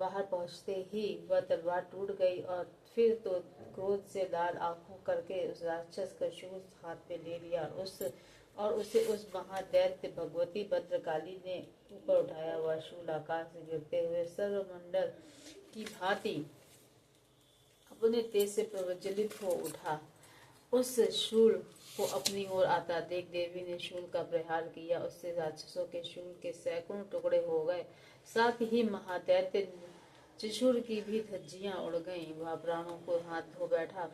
बाहर पहुंचते ही वह तलवार टूट गई और फिर तो क्रोध से लाल आंखों करके उस राक्षस का शूल हाथ में ले लिया और उसे उस महादैत्य भगवती भद्रकाली ने ऊपर उठाया। वह शूल आकाश से गिरते हुए सर्वमंडल की भांति अपने तेज से प्रज्वलित हो उठा। उस शूल को अपनी ओर आता देख देवी ने शूल का प्रहार किया। उससे राक्षसों के शूल के सैकड़ों टुकड़े हो गए। साथ ही महादैत्य त्रिशूल की भी धज्जियां उड़ गईं। वह प्राणों को हाथ धो बैठा।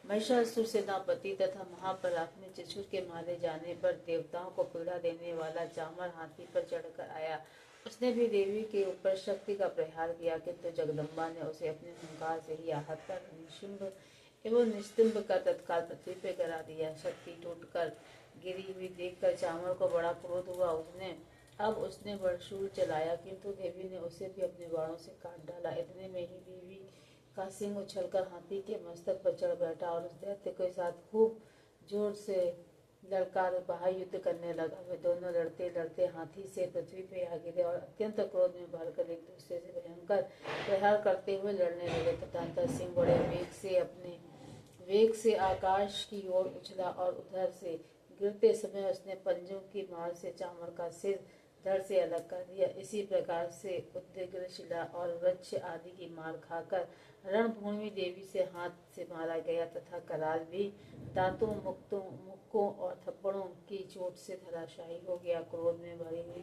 महिषासुर सेनापति तथा महापराक्रमी त्रिशूल के मारे जाने पर देवताओं को पीड़ा देने वाला चामर हाथी पर चढ़कर आया। उसने भी देवी के ऊपर शक्ति का प्रहार किया, किंतु जगदम्बा ने उसे अपने हुंकार से ही आहत कर निशुंभ एवं निस्तंभ का तत्काल पृथ्वी पे गिरा दिया। शक्ति टूटकर गिरी हुई देखकर चामर को बड़ा क्रोध हुआ। उसने त्रिशूल चलाया, किंतु देवी ने उसे भी अपने बाणों से काट डाला। इतने में ही देवी का सिंह उछलकर हाथी के मस्तक पर चढ़ बैठा और उस दैत्य के साथ खूब जोर से लड़कर बाह्य युद्ध करने लगा। वे दोनों लड़ते लड़ते हाथी से पृथ्वी पे आ गिरे और अत्यंत क्रोध में भरकर एक दूसरे से भयंकर प्रहार करते हुए लड़ने लगे। तदंतर सिंह बड़े वेग से आकाश की ओर उछला और उधर से गिरते समय उसने पंजों की मार से चामर का सिर धड़ से अलग कर दिया। इसी प्रकार से उद्ग्र शिला और वृक्ष आदि की मार खाकर रणभूमि देवी से हाथ से मारा गया तथा कराल भी दांतों मुक्कों और थप्पड़ों की चोट से धराशायी हो गया। क्रोध में भरी हुई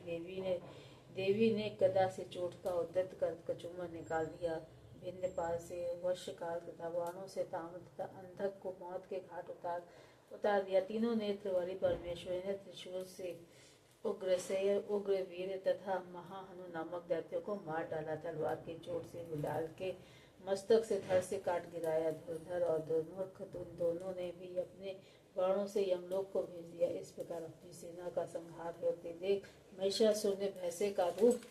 देवी ने गदा से चोट का उद्यत कर कचूमर निकाल दिया। भिन्न पाल से वशकार तथा बाणों से ताम्र तथा अंधक को मौत के घाट उतार दिया। तीनों नेत्र वाली परमेश्वरी ने त्रिशूल से उग्रसेन, उग्रवीर तथा महाहनु नामक दैत्यों को मार डाला। तलवार की चोट से बिलाल के मस्तक से धड़ से काट गिराया। धुरधर और दुर्मुख दोनों ने भी अपने बाणों से यमलोक को भेज दिया। इस प्रकार अपनी सेना का संहार होते देख महिषासुर ने भैंसे का रूप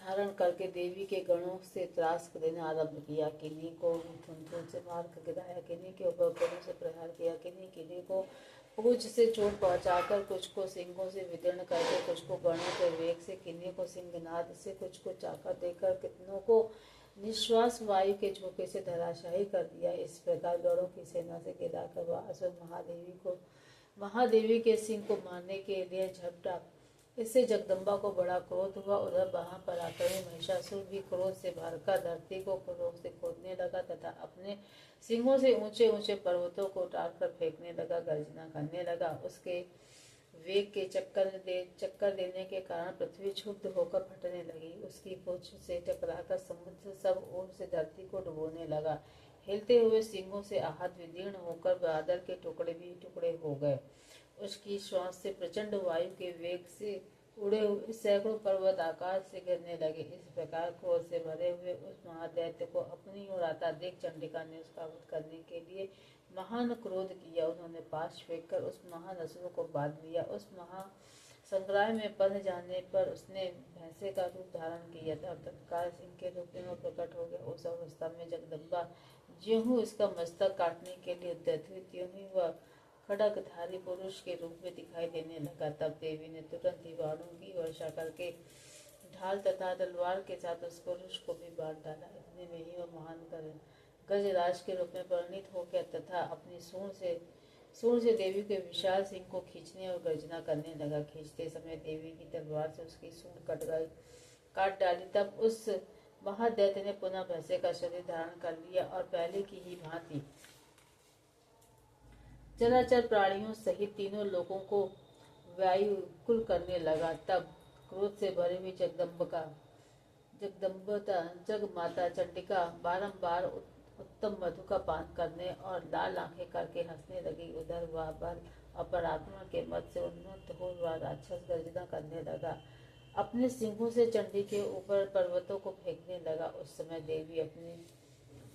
धारण करके देवी के गणों से त्रास देना आरंभ किया। किन्हीं को थुन से मार कर गिराया, किन्हीं के ऊपर गणों से प्रहार किया, किन्हीं को पूंछ से चोट पहुंचाकर, कुछ को सिंगों से विदीर्ण करके, कुछ को गणों के वेग से, किन्हीं को सिंहनाद से, कुछ को चाकर देकर, कितनों को निश्वास वायु के झोंके से धराशायी कर दिया। इस प्रकार गणों की सेना से गिराकर वह असुर महादेवी के सिंह को मारने के लिए झपटा। इससे जगदम्बा को बड़ा क्रोध हुआ। उधर महापराक्रमी महिषासुर भी क्रोध से भरकर धरती को क्रोध से खोदने लगा तथा अपने सिंहों से ऊंचे ऊंचे पर्वतों को उतारकर फेंकने लगा, गर्जना करने लगा। उसके वेग के चक्कर देने के कारण पृथ्वी क्षुब्ध होकर फटने लगी। उसकी पूंछ से टकराकर समुद्र सब ओर से धरती को डुबोने लगा। हिलते हुए सिंहों से आहत विदीर्ण होकर बादल के टुकड़े हो गए। उसकी श्वास से प्रचंड वायु के वेग से उड़े हुए सैकड़ों पर्वत आकाश से गिरने लगे। इस प्रकार क्रोध से भरे हुए उस महादैत्य को अपनी ओर आता देख चंडिका ने उसका वध करने के लिए महान क्रोध किया। उन्होंने पाश फेंककर उस महान असुर को बांध लिया। उस महासंग्राम में बंध जाने पर उसने भैंसे का रूप धारण किया था और तत्काल सिंह के रूप में प्रकट हो गया। उस अवस्था में जगदम्बा ज्यों उसका मस्तक काटने के लिए उद्यत हुई, त्यों ही वह खड्गधारी पुरुष के रूप में दिखाई देने लगा। तब देवी ने तुरंत ही बाणों की वर्षा करके ढाल तथा तलवार के साथ उस पुरुष को भी बांध डाला। इतने में ही वह महान गजराज के रूप में परिणित हो गया तथा अपनी सूंड से देवी के विशाल सिंह को खींचने और गर्जना करने लगा। खींचते समय देवी की तलवार से उसकी सूंड काट डाली। तब उस महादैत्य ने पुनः भैंसे का शरीर धारण कर लिया और पहले की ही भांति चराचर प्राणियों सहित तीनों लोगों को व्याकुल करने लगा। तब क्रोध से भरी हुई जगमाता चंडिका बारंबार उत्तम मधु का पान करने और लाल आंखें करके हंसने लगी। उधर वह बल और पराक्रम के मत से उन्मत्त हो वह राक्षस गर्जना करने लगा। अपने सिंहों से चंडी के ऊपर पर्वतों को फेंकने लगा। उस समय देवी अपने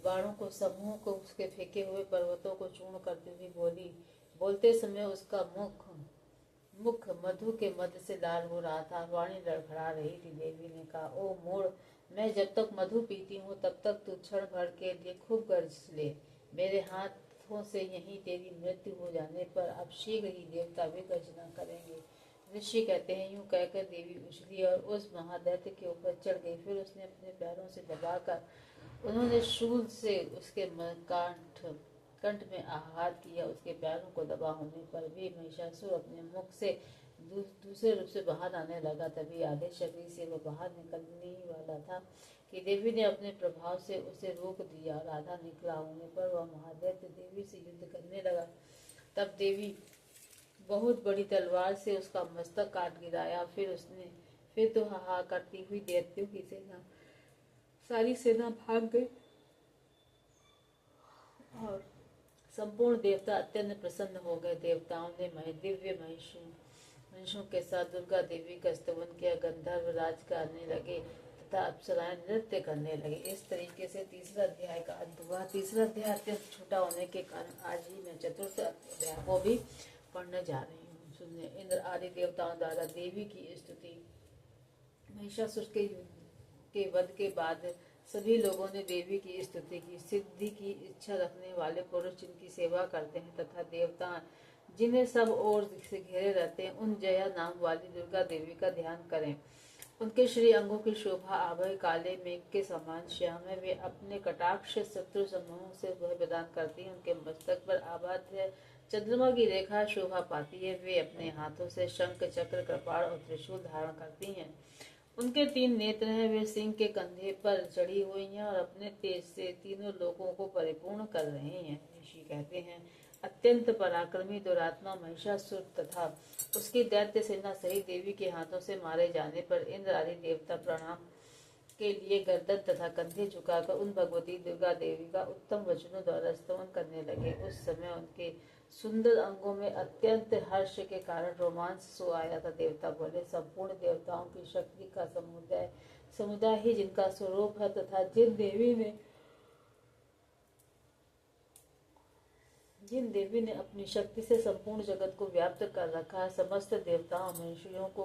बाणों को समूह को उसके फेंके हुए पर्वतों को चूर्ण करती हुई बोली। बोलते समय उसका मुख मधु के मध्य से लाल हो रहा था। वाणी लड़खड़ा रही थी। देवी ने कहा, ओ मूढ़, मैं जब तक मधु पीती हूँ तब तक तू क्षण भर के लिए खूब गर्ज ले। मेरे हाथों से यहीं तेरी मृत्यु हो जाने पर अब शीघ्र ही देवता भी गर्जना करेंगे। ऋषि कहते हैं, यूं कहकर देवी उछली और उस महादैत्य के ऊपर चढ़ गई। फिर उसने अपने पैरों से दबाकर उन्होंने शूल से उसके कंठ में आघात किया। उसके पैरों को दबा होने पर भी महिषासुर अपने मुख से दूसरे रूप से बाहर आने लगा। तभी आधे शरीर से वह बाहर निकलने ही वाला था कि देवी ने अपने प्रभाव से उसे रोक दिया और आधा निकला होने पर वह महादैत्य देवी से युद्ध करने लगा। तब देवी बहुत बड़ी तलवार से उसका मस्तक काट गिराया। फिर तो हाहा करती हुई दैत्यों की सारी सेना भाग गई और संपूर्ण देवता अत्यंत प्रसन्न हो गए। देवताओं ने दिव्य महिषों के साथ दुर्गा देवी का स्तवन किया। गंधर्व राज करने लगे तथा अप्सराएं नृत्य करने लगे। इस तरीके से तीसरा अध्याय का अंत हुआ। तीसरा अध्याय अत्यंत छोटा होने के कारण आज ही मैं चतुर्थ अध्याय को भी पढ़ने जा रही हूँ। सुनिए। इंद्र आदि देवताओं द्वारा देवी की स्तुति। महिषासुर के वध के बाद सभी लोगों ने देवी की स्तुति की। सिद्धि की इच्छा रखने वाले पुरुष जिनकी सेवा करते हैं तथा देवता जिन्हें सब ओर से घेरे रहते हैं, उन जया नाम वाली दुर्गा देवी का ध्यान करें। उनके श्री अंगों की शोभा आभय काले मेघ के समान श्याम है। वे अपने कटाक्ष शत्रु समूहों से भय प्रदान करती हैं। उनके मस्तक पर आबाद्य चंद्रमा की रेखा शोभा पाती है। वे अपने हाथों से शंख चक्र कृपाण और त्रिशूल धारण करती हैं। उनके 3 नेत्र हैं। वे सिंह के कंधे पर चढ़ी हुई हैं और अपने तेज से तीनों लोगों को परिपूर्ण कर रहे हैं। ऋषि कहते हैं, अत्यंत पराक्रमी दुरात्मा महिषासुर तथा उसकी दैत्य सेना सहित देवी के हाथों से मारे जाने पर इंद्र आदि देवता प्रणाम के लिए गर्दन तथा कंधे झुकाकर उन भगवती दुर्गा देवी का उत्तम वचनों द्वारा स्तवन करने लगे। उस समय उनके सुंदर अंगों में अत्यंत हर्ष के कारण रोमांच सो आया था। देवता बोले, संपूर्ण देवताओं की शक्ति का समुदाय ही जिनका स्वरूप है तथा जिन देवी ने अपनी शक्ति से संपूर्ण जगत को व्याप्त कर रखा है, समस्त देवताओं मनुष्यों को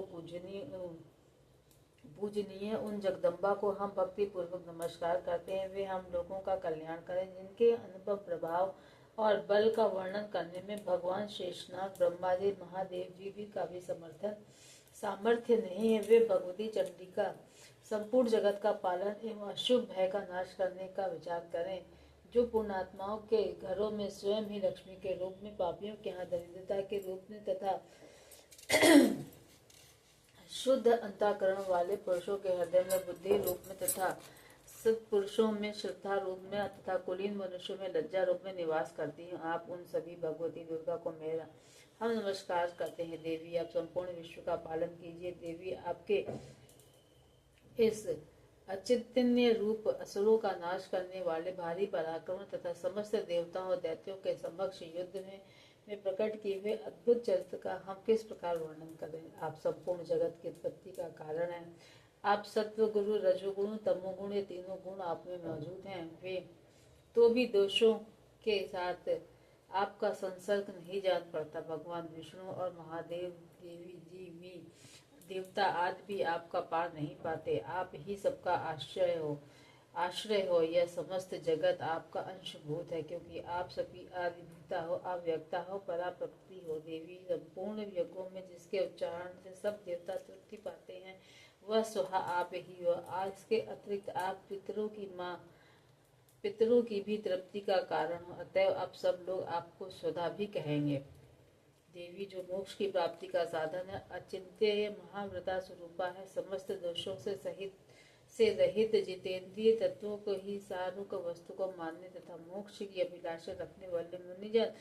पूजनीय उन जगदम्बा को हम भक्ति पूर्वक नमस्कार करते हैं। वे हम लोगों का कल्याण करें। जिनके अनुपम प्रभाव और बल का वर्णन करने में भगवान शेषनाग ब्रह्मा जी महादेव जी भी का भी सामर्थ्य नहीं है। वे भगवती चंडिका संपूर्ण जगत का पालन एवं अशुभ भय का नाश करने का विचार करें। जो पुण्यात्माओं के घरों में स्वयं ही लक्ष्मी के रूप में, पापियों के यहाँ दरिद्रता के रूप में तथा शुद्ध अंतःकरण वाले पुरुषों के हृदय में बुद्धि रूप में तथा सत्पुरुषों में श्रद्धा रूप में तथा कुलीन मनुष्यों में लज्जा रूप में निवास करती हैं। आप उन सभी भगवती दुर्गा को मेरा हम नमस्कार करते हैं। देवी, आप संपूर्ण विश्व का पालन कीजिए। देवी, आपके इस अचिंतनीय रूप असुरों का नाश करने वाले भारी पराक्रम तथा समस्त देवताओं और दैत्यों के समक्ष युद्ध में प्रकट किए हुए अद्भुत चरित्र का हम किस प्रकार वर्णन करें। आप संपूर्ण जगत की उत्पत्ति का कारण हैं। आप सत्व गुरु, रजोगुण, तमोगुण, ये तीनों गुण आप में मौजूद हैं। वे तो भी दोषों के साथ आपका संसर्ग नहीं जान पड़ता। भगवान विष्णु और महादेव देवी जी भी देवता आदि भी आपका पार नहीं पाते। आप ही सबका आश्रय हो। यह समस्त जगत आपका अंशभूत है, क्योंकि आप सभी आदिभूता हो, अव्यक्ता हो, पराप्रकृति हो। देवी, संपूर्ण यज्ञों में जिसके उच्चारण से सब देवता तृप्ति पाते हैं, वह स्वहा आप ही हो। आज इसके अतिरिक्त आप पितरों की भी तृप्ति का कारण हो। अतएव अब सब लोग आपको स्वधा भी कहेंगे। देवी, जो मोक्ष की प्राप्ति का साधन है, अचिंत्य महाव्रता स्वरूपा है, समस्त दोषों से रहित जितेंद्रिय तत्वों को ही सारूक वस्तु को मानने तथा मोक्ष की अभिलाषा रखने वाले मुनिजन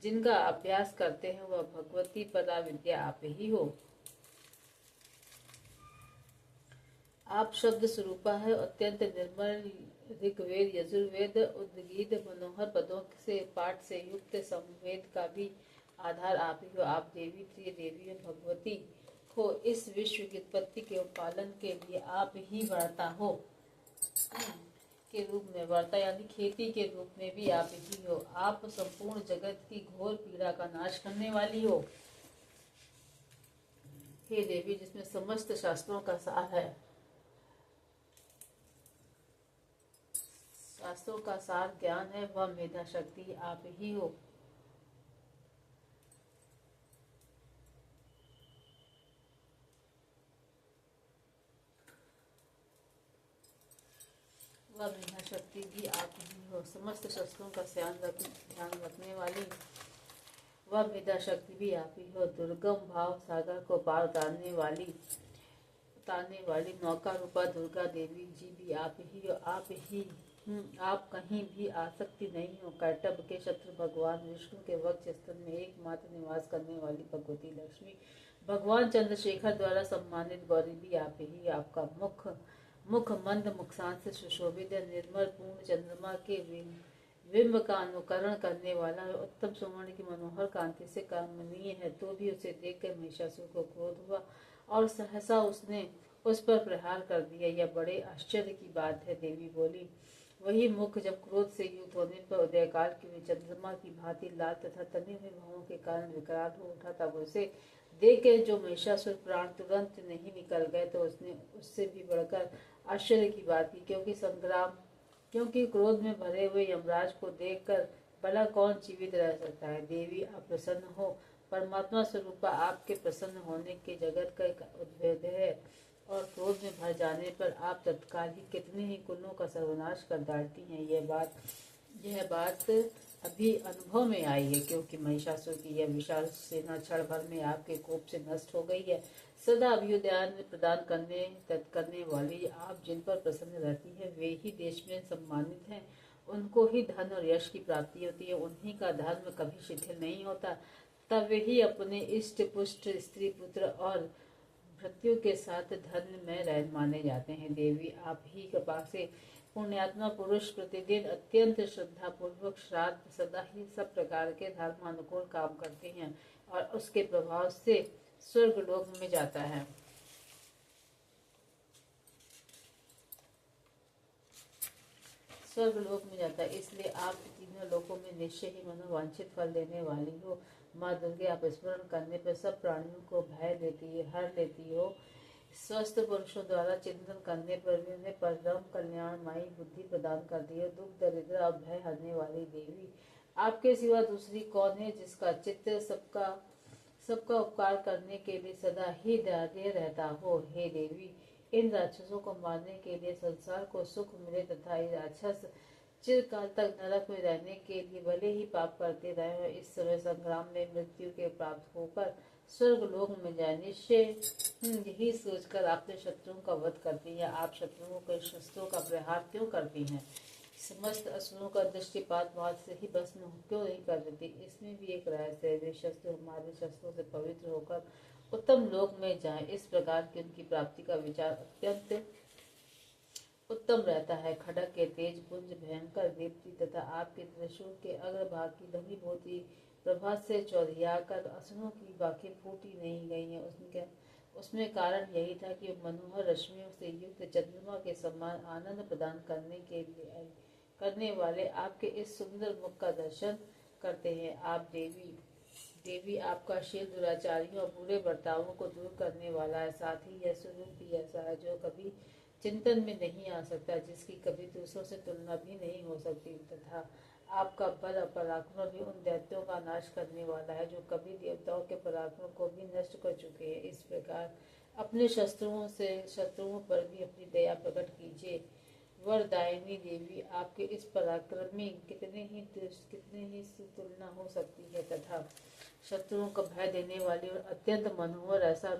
जिनका अभ्यास करते हैं, वह भगवती परा विद्या आप ही हो। आप शब्द स्वरूपा है, अत्यंत निर्मल ऋग्वेद, यजुर्वेद, उद्गीत मनोहर पदों से पाठ से युक्त समवेद का भी आधार आप ही हो। आप देवी, प्रिय देवी और भगवती हो। इस विश्व की उत्पत्ति के पालन के लिए आप ही वर्ता हो के रूप में, वर्ता यानी खेती के रूप में भी आप ही हो। आप संपूर्ण जगत की घोर पीड़ा का नाश करने वाली हो। हे देवी, जिसमें समस्त शास्त्रों का सार है, शास्त्रों का सार ज्ञान है, वह मेधा शक्ति आप ही हो। वह विद्या शक्ति भी आप ही हो। समस्त शस्त्रों का ध्यान रखने वाली वह विद्या शक्ति भी आप ही हो। दुर्गम भाव सागर को पार उतारने वाली नौका रूपा दुर्गा देवी जी भी आप ही हो। आप कहीं भी आसक्ति नहीं हो। कर्तव्य के शत्रु भगवान विष्णु के वक्ष स्थल में एकमात्र निवास करने वाली भगवती लक्ष्मी, भगवान चंद्रशेखर द्वारा सम्मानित गौरी भी आप ही। आपका मुख मंद मुखसान से सुशोभित है। निर्मल पूर्ण चंद्रमा के बिंब का अनुकरण करने वाला उत्तम सुवर्ण की मनोहर कांति से कमनीय है। तो भी उसे देखकर महिषासुर को क्रोध हुआ और सहसा उसने उस पर प्रहार कर दिया। यह बड़े आश्चर्य की बात है। देवी बोली, वही मुख जब क्रोध से युक्त होने पर उदयकाल के चंद्रमा की भांति लाल तथा तने हुए भवों के कारण विकराल हो उठा, तब उसे देख के जो महिषासुर प्राण तुरंत नहीं निकल गए, तो उसने उससे भी बढ़कर आश्चर्य की बात की, क्योंकि क्रोध में भरे हुए यमराज को देखकर भला कौन जीवित रह सकता है। देवी आप प्रसन्न हो। परमात्मा स्वरूपा आपके प्रसन्न होने के जगत का एक उद्भेद है और क्रोध में भर जाने पर आप तत्काल ही कितने ही कुलों का सर्वनाश कर डालती हैं। यह बात अभी अनुभव में आई है, क्योंकि महिषासुर की यह विशाल सेना क्षण भर में आपके कोप से नष्ट हो गई है। सदा अभ्युदय प्रदान करने वाली आप जिन पर प्रसन्न रहती है, वे ही देश में सम्मानित हैं। उनको ही धन और यश की प्राप्ति होती है। उन्हीं का धर्म कभी शिथिल नहीं होता। तब वे ही अपने इष्ट पुष्ट स्त्री पुत्र और मृत्यु के साथ धन में रह माने जाते हैं। देवी आप ही कृपा से पुण्यात्मा पुरुष प्रतिदिन अत्यंत श्रद्धा पूर्वक श्राद्ध सदा ही सब प्रकार के धर्मानुकूल काम करते हैं और उसके प्रभाव से स्वर्गलोक में जाता है। इसलिए आप तीनों लोकों में निश्चय ही मनोवांछित फल देने वाली हो। माँ दुर्गे आप स्मरण करने पर सब प्राणियों को हर लेती हो। स्वस्थ पुरुषों द्वारा चिंतन करने पर भी उन्हें परम कल्याणमयी बुद्धि प्रदान करती है। दुख दरिद्र और भय हरने वाली देवी, आपके सिवा दूसरी कौन है जिसका चित्त सबका उपकार करने के लिए सदा ही दयादेय रहता हो। हे देवी, इन राक्षसों को मारने के लिए संसार को सुख मिले तथा ये राक्षस चिरकाल तक नरक में रहने के लिए भले ही पाप करते रहे और इस समय संग्राम में मृत्यु के प्राप्त होकर स्वर्ग लोक में जाए, निश्चय यही सोचकर आपने शत्रुओं का वध करती है। आप शत्रुओं के शस्त्रों का प्रहार क्यों करती हैं? समस्त असुरों का दृष्टिपात मात्र से ही भस्म क्यों नहीं कर देती? इसमें भी एक रहस्य है। वे शस्त्र हमारे शस्त्रों से पवित्र होकर उत्तम लोक में जाएं, इस प्रकार की उनकी प्राप्ति का विचार अत्यंत उत्तम रहता है। खड़ग के तेज पुंज भयंकर दीप्ति तथा आपके त्रिशूल के अग्रभाग की घनीभूति प्रभा से चौधियाकर असुरों की बाकी फूटी नहीं गई है। उसमें कारण यही था कि मनोहर रश्मियों से युक्त चंद्रमा के समान आनंद प्रदान करने वाले आपके इस सुंदर मुख का दर्शन करते हैं। आप देवी आपका शील दुराचारियों और बुरे बर्तावों को दूर करने वाला है। साथ ही यह स्वरूप भी ऐसा है जो कभी चिंतन में नहीं आ सकता, जिसकी कभी दूसरों से तुलना भी नहीं हो सकती, तथा आपका बल और पराक्रम भी उन दैत्यों का नाश करने वाला है जो कभी देवताओं के पराक्रम को भी नष्ट कर चुके हैं। इस प्रकार अपने शत्रुओं पर भी अपनी दया प्रकट कीजिए। वरदायिनी देवी, आपके इस पराक्रम में कितने ही तुलना हो सकती है, तथा शत्रुओं को भय देने वाली और अत्यंत मनोहर ऐसा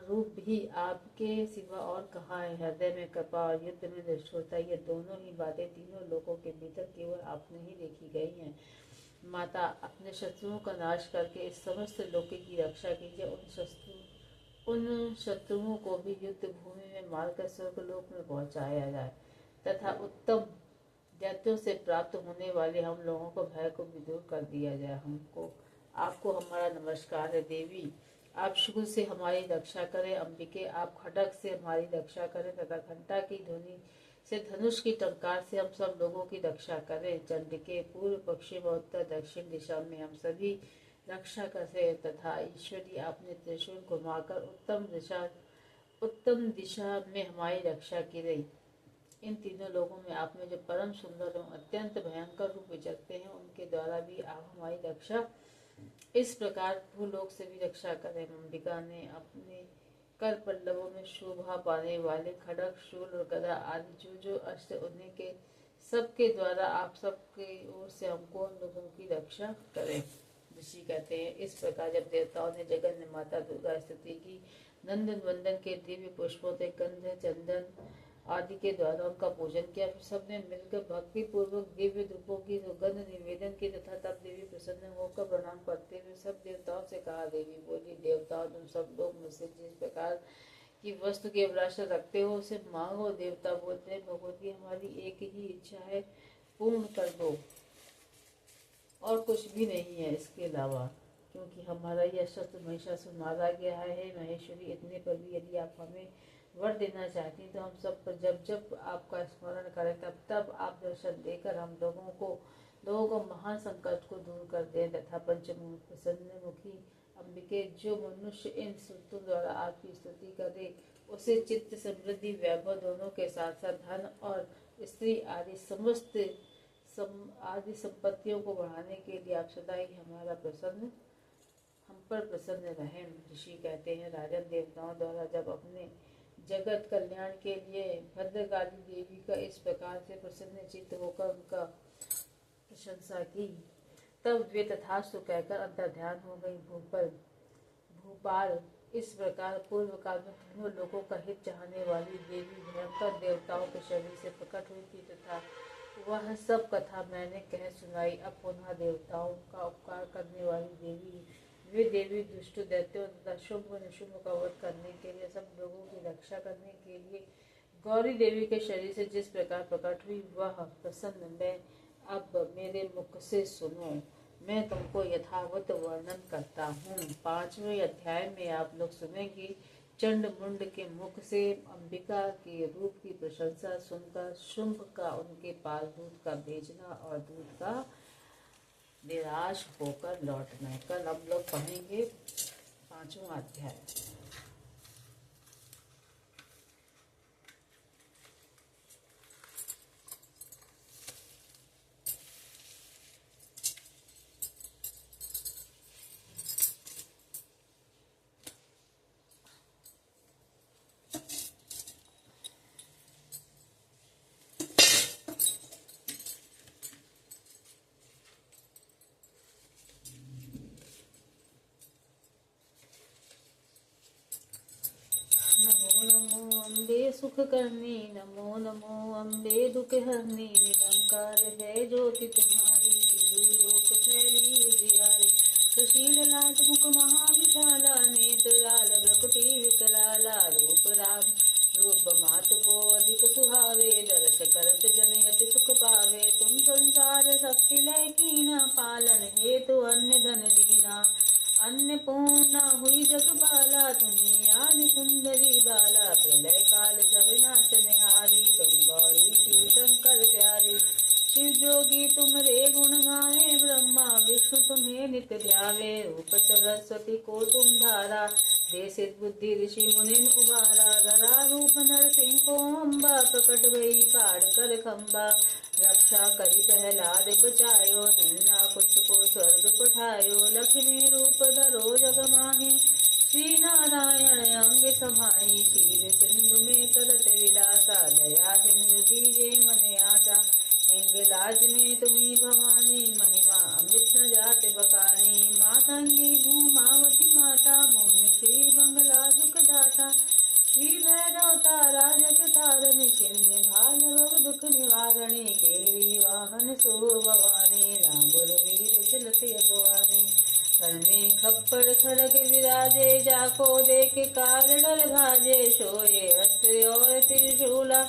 रूप भी आपके सिवा और कहाँ है। हृदय में कृपा और युद्ध में निष्ठुरता, ये दोनों ही बातें तीनों लोगों के भीतर केवल आपने ही देखी गई हैं। माता, अपने शत्रुओं का नाश करके इस समस्त लोक की रक्षा कीजिए। उन शत्रुओं को भी युद्ध भूमि में मारकर स्वर्गलोक में पहुंचाया जाए तथा उत्तम दैत्यों से प्राप्त होने वाले हम लोगों को भय को भी दूर कर दिया जाए। आपको हमारा नमस्कार है। देवी, आप शुभ से हमारी रक्षा करें। अंबिके, आप खड्ग से हमारी रक्षा करें तथा घंटा की ध्वनि से धनुष की टंकार से हम सब लोगों की रक्षा करें। चंडिके, पूर्व पश्चिम और उत्तर दक्षिण दिशा में हम सभी रक्षा करें तथा ईश्वरी, आपने त्रिशूल घुमाकर उत्तम दिशा में हमारी रक्षा की रही। इन तीनों लोगों में आप में जो परम सुंदर एवं अत्यंत भयंकर रूप विचरते हैं, उनके द्वारा भी आप हमारी रक्षा इस प्रकार भूलोक से भी रक्षा करें। अंबिका ने अपने कर पल्लवों में शोभा पाने वाले खड़ग, शूल और गदा आदि जो अस्त्र उन्हीं के सबके द्वारा आप सबके ओर से हमको उन लोगों की रक्षा करें। ऋषि कहते हैं, इस प्रकार जब देवताओं ने जगन्य माता दुर्गा स्तुति की, नंदन वंदन के दिव्य पुष्पों से गंध, चंदन आदि के द्वारा उनका पूजन किया, फिर सबने मिलकर भक्ति पूर्वक दिव्य धूपों की सुगंध निवेदन की तथा तब देवी प्रसन्न होकर प्रणाम करते हुए सब देवताओं से कहा, देवी बोली, देवताओं तुम सब लोग मुझसे जिस प्रकार की वस्तु की अभिलाषा रखते हो उसे मांगो। देवता बोलते हैं, भगवती हमारी एक ही इच्छा है, पूर्ण कर दो, और कुछ भी नहीं है इसके अलावा, क्योंकि हमारा यह शस्त्र महिषासुर मारा गया है। महेश्वरी, इतने पर भी यदि आप हमें वर देना चाहती तो हम सब पर जब जब आपका स्मरण करें तब तब आप दर्शन देकर हम लोगों को महान संकट को दूर कर दें तथा पंचमुख प्रसन्न मुखी अंबिके, जो मनुष्य इन स्तुतियों द्वारा आपकी स्तुति करे उसे चित्त, समृद्धि, वैभव दोनों के साथ साथ धन और स्त्री आदि समस्त आदि संपत्तियों को बढ़ाने के लिए आप सदा ही हम पर प्रसन्न रहें। ऋषि कहते हैं, राजन, देवताओं द्वारा जब अपने जगत कल्याण के लिए भद्रकाली देवी का इस प्रकार से प्रसन्न चित्त होकर उनका प्रशंसा की, तब वे तथास्तु कहकर अंतर्ध्यान हो गई। भूपाल, इस प्रकार पूर्व काल में तीनों लोगों का हित चाहने वाली देवी भयंकर देवताओं के शरीर से प्रकट हुई थी तथा वह सब कथा मैंने कह सुनाई। अब पुनः देवताओं का उपकार करने वाली देवी, वे देवी दुष्ट दैत्यों तथा शुभ निशुभ का वध करने के लिए, सब लोगों की रक्षा करने के लिए गौरी देवी के शरीर से जिस प्रकार प्रकट हुई वह प्रसन्न मैं अब मेरे मुख से सुनो। मैं तुमको यथावत वर्णन करता हूँ। 5वें अध्याय में आप लोग सुनेंगे चंड मुंड के मुख से अंबिका के रूप की प्रशंसा सुनकर शुंभ का उनके पास दूध का भेजना और दूध का निराश होकर लौटना। कल हम लोग पढ़ेंगे 5वां अध्याय। सुख करनी, नमो नमो अम्बे दुख हरनी, निरंकार है ज्योति तुम्हारी, लोक फैली उजियारी। सुशील लाट मुख महाविशाला, नेत्र लाल भ्रकुटी विकराला, रूप राम रूप मात को अधिक सुहावे, दर्श करत जन अति सुख पावे। तुम संसार शक्ति लय कीना, पालन हेतु अन्य धन दीना। अन्नपूर्णा हुई जगपाला, तुम्हें आदि सुंदरी बाला, प्रलय काल सब नाशनहारी, तुम गौरी शिव शंकर प्यारी। शिव जोगी तुमरे गुण गावे, ब्रह्मा विष्णु तुम्हें नित्य ध्यावे। रूप सरस्वती को तुम धारा, देसित बुद्धि ऋषि मुनि उबारा। धरा रूप नरसिंह को अम्बा, प्रकट भई पाड़ कर खम्बा। रक्षा करी प्रहलाद बचायो, हिरण्या कुछ को स्वर्ग पठायो। लक्ष्मी रूप धरो जग माहि, श्री नारायण अंग समाई। क्षीर सिंधु में करत विलासा, दया सिंधु दीजे मन आशा। हिंगलाज में तुम्ही भवानी, महिमा अमृत न जात बकानी। मातंगी भूमावती माता, भूमि श्री बंगला सुख दाता। श्री भैरव तारा जग तारनि, छिन्न भालव दुख निवारणी। केली वाहन सो भवानी, रांगुर वीर चलत अगवानी। घर में खप्पर खड़ग विराजे, जाको देख काल डल भाजे। सोए अस्त्र और त्रिशूला,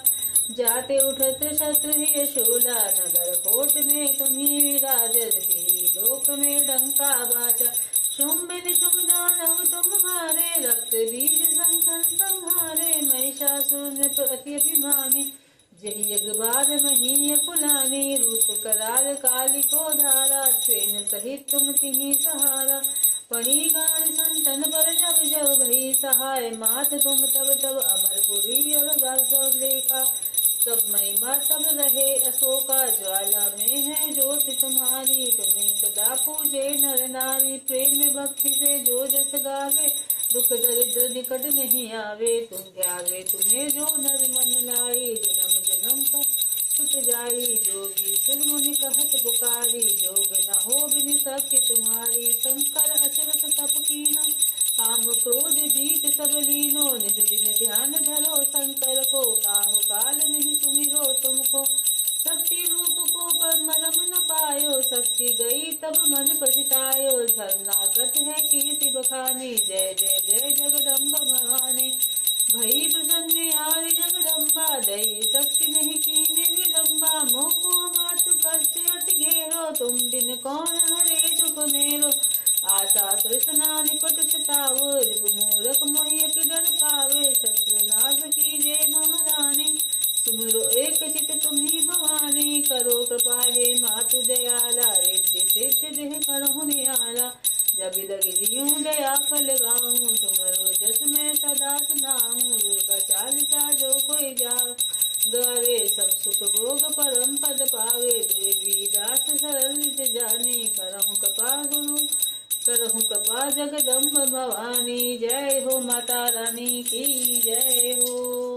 जाते उठत शत्रु ही शूला। नगर कोट में तुम्ही विराजती, लोक में डंका बाजा। शुंभ निशुंभ दानव तुम्हारे, रक्त बीज संकन संहारे। महिषासुर अति अभिमानी, जही अगबार मही कुलानी। रूप कराल काली को धारा, श्वेन सहित तुम तिहि सहारा। पड़ी गान संतन पर जब जब भई सहाय, मात तुम तब तब अमरपुरी और गासो लेखा। सब महिमा तब रहे अशोका, ज्वाला में है ज्योति तुम्हारी। तुम्हें सदा पूजे नर नारी, प्रेम भक्ति से जो जस गावे। दुख दरिद्र निकट नहीं आवे, तुम ग्यारवे तुम्हें जो नर मन लाई। जन्म जन्म का छुट जाई, जोगी सुर मुनि कहत पुकारी। जोग न हो बिन शक्ति तुम्हारी, शंकर अचरत तप कीनो। काम क्रोध जीत सब लीनो, निज दिन ध्यान धरो शंकर को। काहु काल नहीं सुमिरो तुमको, शक्ति रूप को पर मरम न पायो। शक्ति गई तब मन पछतायो, शरणागत है कीर्ति बखानी। जय जय जय जगदम्ब भवानी, भई प्रसन्न आरि जगदम्बा। दई शक्ति नहीं कीने विलम्बा, मोको मातु कष्ट अति घेरो। तुम बिन कौन हरे दुख मेरो, आशा तृष्णा निपट सतावो। रिपु मूरख मोहि अति डर पावे, शत्रु नाश कीजे महारानी। सुमिरो एक चित तुम्ही भवानी, करो कृपा हे मातु दयाला। रिद्धि सिद्धि देह करहु नियाला, जब लग जियूं दया फल गाऊं। तुमरो जस में सदा सुनाऊं, दुर्गा चालिसा जो कोई जाओ। गावे सब सुख भोग परम पद पावे, देवी दास सरल निज जाने। करहु कृपा गुरु करहु कृपा जगदम्ब भवानी। जय हो माता रानी की जय हो।